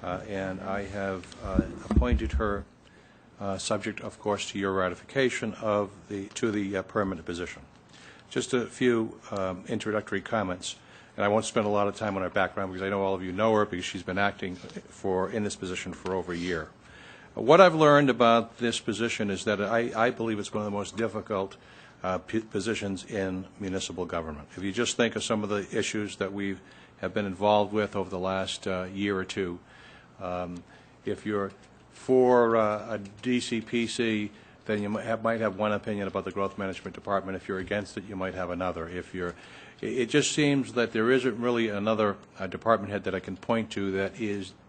and I have appointed her, subject, of course, to your ratification of the permanent position. Just a few introductory comments, and I won't spend a lot of time on her background because I know all of you know her because she's been acting in this position for over a year. What I've learned about this position is that I believe it's one of the most difficult positions in municipal government. If you just think of some of the issues that we have been involved with over the last year or two, if you're for a DCPC, then you might have one opinion about the growth management department. If you're against it, you might have another. It just seems that there isn't really another department head that I can point to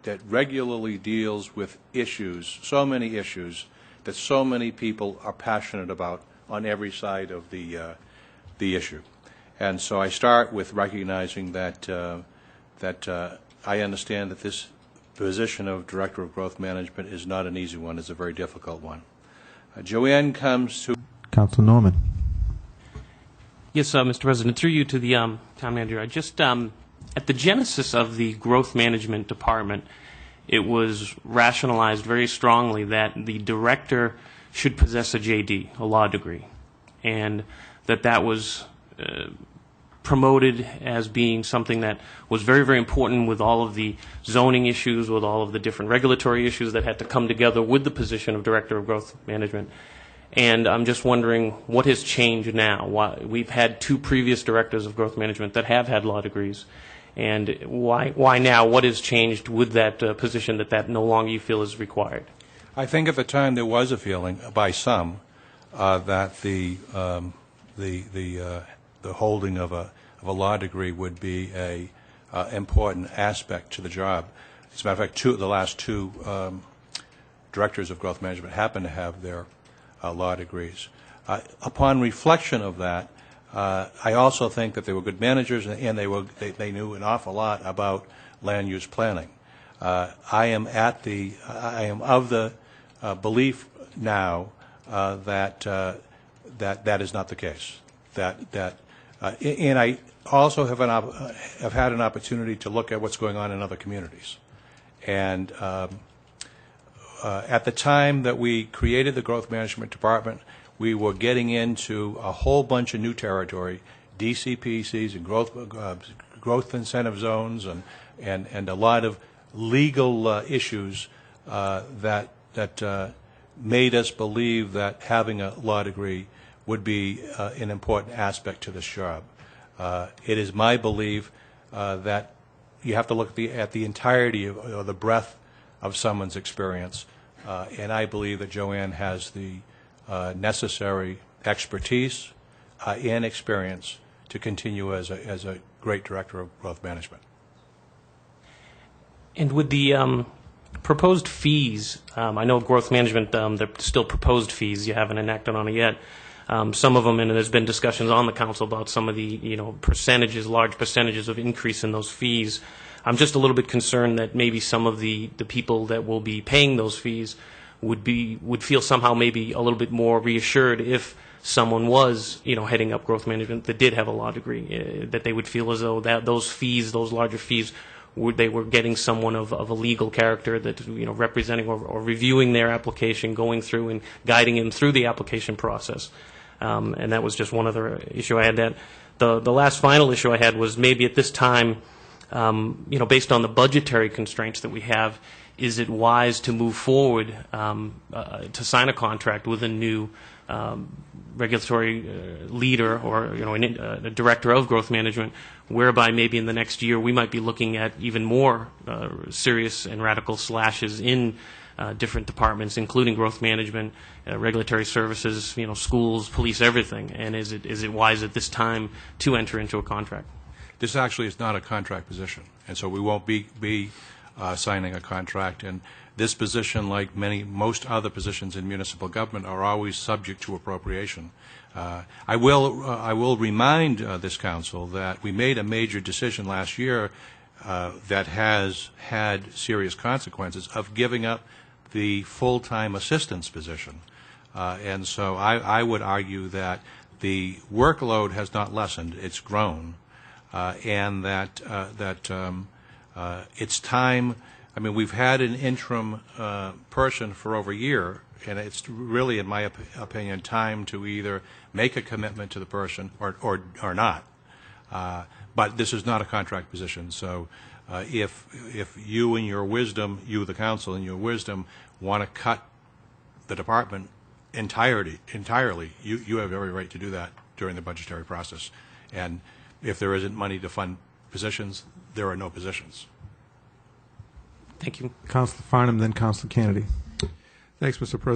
that regularly deals with issues, so many issues that so many people are passionate about on every side of the issue. And so I start with recognizing that I understand that this position of Director of Growth Management is not an easy one. It's a very difficult one. Joanne comes to... Council Norman. Yes, Mr. President, through you to the town manager. I just, at the genesis of the Growth Management Department, it was rationalized very strongly that the director should possess a JD, a law degree, and that was promoted as being something that was very, very important with all of the zoning issues, with all of the different regulatory issues that had to come together with the position of Director of Growth Management. And I'm just wondering what has changed now. We've had two previous directors of growth management that have had law degrees, and why now? What has changed with that position that no longer you feel is required? I think at the time there was a feeling by some that the holding of a law degree would be a important aspect to the job. As a matter of fact, the last two directors of growth management happen to have their law degrees. Upon reflection of that, I also think that they were good managers, and they knew an awful lot about land use planning. I am of the belief now that is not the case. And I also have had an opportunity to look at what's going on in other communities. And at the time that we created the Growth Management Department, we were getting into a whole bunch of new territory, DCPCs and growth incentive zones, and a lot of legal issues that made us believe that having a law degree would be an important aspect to this job. It is my belief that you have to look at the entirety of the breadth of someone's experience, and I believe that Joanne has the necessary expertise and experience to continue as a great director of growth management. And with the proposed fees, I know growth management, they're still proposed fees. You haven't enacted on it yet. Some of them, and there's been discussions on the council about some of the percentages, large percentages of increase in those fees. I'm just a little bit concerned that maybe some of the people that will be paying those fees would feel somehow maybe a little bit more reassured if someone was heading up growth management that did have a law degree, that they would feel as though that those fees, those larger fees, they were getting someone of a legal character that representing or reviewing their application, going through and guiding them through the application process. And that was just one other issue I had. That the last final issue I had was maybe at this time, based on the budgetary constraints that we have, is it wise to move forward to sign a contract with a new regulatory leader or a director of growth management, whereby maybe in the next year we might be looking at even more serious and radical slashes in different departments, including growth management, regulatory services, schools, police, everything. And is it wise at this time to enter into a contract? This actually is not a contract position, and so we won't be signing a contract. And this position, like most other positions in municipal government, are always subject to appropriation. I will remind this council that we made a major decision last year that has had serious consequences of giving up the full-time assistance position. And so I would argue that the workload has not lessened; it's grown, and that it's time I mean, we've had an interim person for over a year, and it's really, in my opinion, time to either make a commitment to the person or not. But this is not a contract position, so if you in your wisdom, you the council in your wisdom, want to cut the department entirely, you have every right to do that during the budgetary process. And if there isn't money to fund positions, there are no positions. Thank you. Councilor Farnham, then Councilor Kennedy. Thanks, Mr. President.